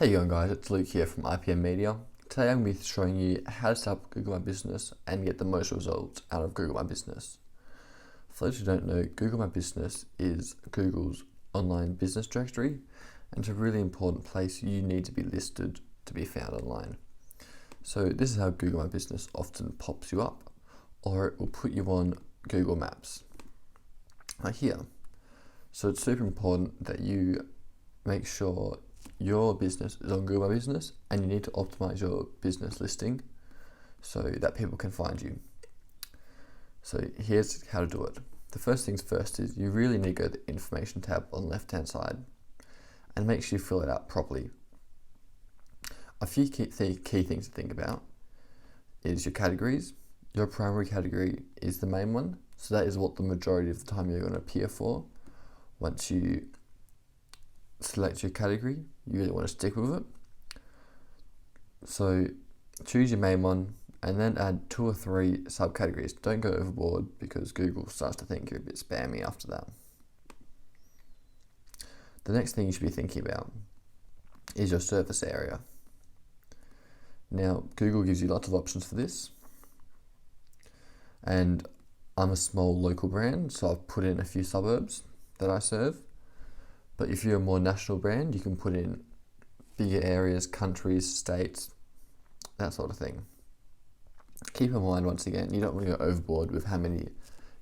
Hey you going guys, it's Luke here from IPM Media. Today I'm going to be showing you how to set up Google My Business and get the most results out of Google My Business. For those who don't know, Google My Business is Google's online business directory and it's a really important place you need to be listed to be found online. So this is how Google My Business often pops you up, or it will put you on Google Maps, right here. So it's super important that you make sure your business is on Google My Business and you need to optimize your business listing so that people can find you. So here's how to do it. The first things first is you really need to go to the information tab on the left hand side and make sure you fill it out properly. A few key things to think about is your categories. Your primary category is the main one, so that is what the majority of the time you're going to appear for. Once you select your category, you really want to stick with it. So choose your main one and then add 2 or 3 subcategories. Don't go overboard because Google starts to think you're a bit spammy after that. The next thing you should be thinking about is your service area. Now, Google gives you lots of options for this, and I'm a small local brand, so I've put in a few suburbs that I serve. But if you're a more national brand, you can put in bigger areas, countries, states, that sort of thing. Keep in mind, once again, you don't want to go overboard with how many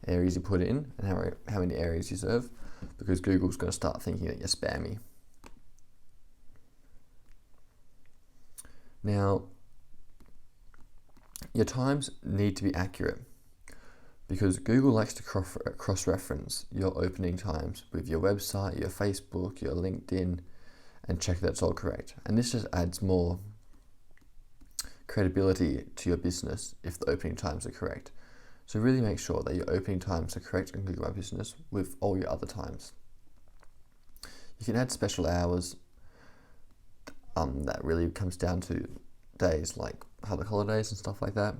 areas you put in and how many areas you serve, because Google's going to start thinking that you're spammy. Now, your times need to be accurate, because Google likes to cross-reference your opening times with your website, your Facebook, your LinkedIn, and check that it's all correct. And this just adds more credibility to your business if the opening times are correct. So really make sure that your opening times are correct in Google My Business with all your other times. You can add special hours. That really comes down to days like public holidays and stuff like that.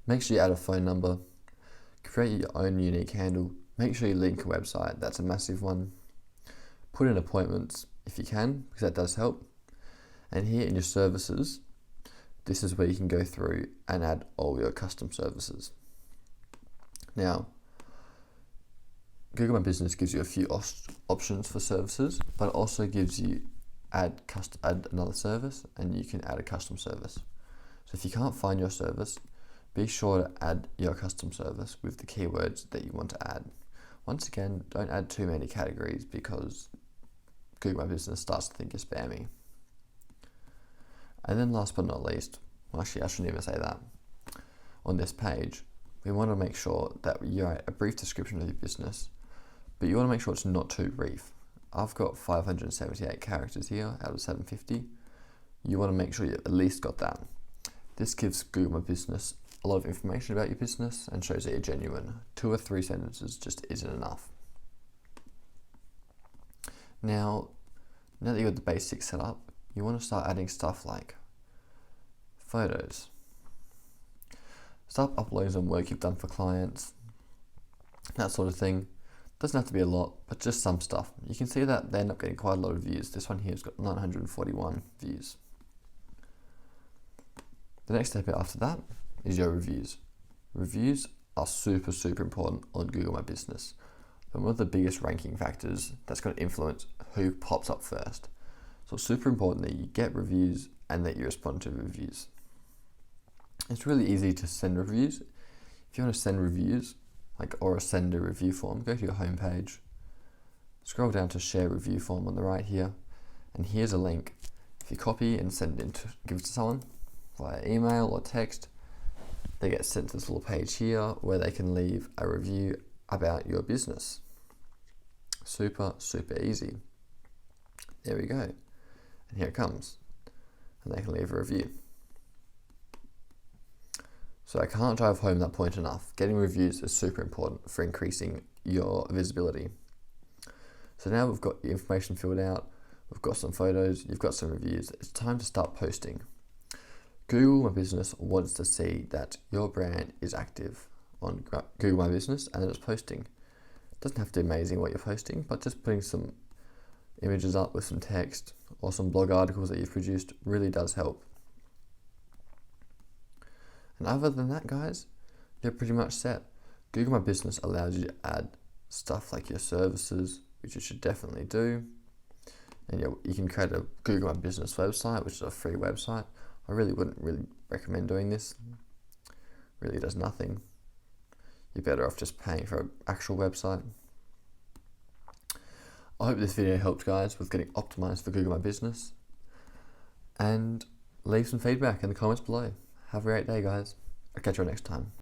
Make sure you add a phone number. Create your own unique handle. Make sure you link a website. That's a massive one. Put in appointments if you can, because that does help. And here in your services, this is where you can go through and add all your custom services. Now, Google My Business gives you a few options for services, but it also gives you add another service, and you can add a custom service. So if you can't find your service, be sure to add your custom service with the keywords that you want to add. Once again, don't add too many categories because Google My Business starts to think you're spammy. And then last but not least, well, actually I shouldn't even say that, on this page, we want to make sure that you write a brief description of your business, but you want to make sure it's not too brief. I've got 578 characters here out of 750. You want to make sure you at least got that. This gives Google My Business a lot of information about your business and shows that you're genuine. 2 or 3 sentences just isn't enough. Now that you've got the basics set up, you want to start adding stuff like photos. Start uploading some work you've done for clients, that sort of thing. Doesn't have to be a lot, but just some stuff. You can see that they end up getting quite a lot of views. This one here has got 941 views. The next step after that is your reviews. Reviews are super important on Google My Business. But one of the biggest ranking factors that's going to influence who pops up first. So it's super important that you get reviews and that you respond to reviews. It's really easy to send reviews. If you want to send reviews, or send a review form, go to your homepage, scroll down to share review form on the right here, and here's a link. If you copy and give it to someone via email or text, they get sent to this little page here where they can leave a review about your business. Super easy. There we go. And here it comes. And they can leave a review. So I can't drive home that point enough. Getting reviews is super important for increasing your visibility. So now we've got your information filled out, we've got some photos, you've got some reviews. It's time to start posting. Google My Business wants to see that your brand is active on Google My Business and that it's posting. It doesn't have to be amazing what you're posting, but just putting some images up with some text or some blog articles that you've produced really does help. And other than that, guys, you're pretty much set. Google My Business allows you to add stuff like your services, which you should definitely do. And you can create a Google My Business website, which is a free website. I wouldn't really recommend doing this. Really does nothing. You're better off just paying for an actual website. I hope this video helped, guys, with getting optimized for Google My Business. And leave some feedback in the comments below. Have a great day, guys. I'll catch you all next time.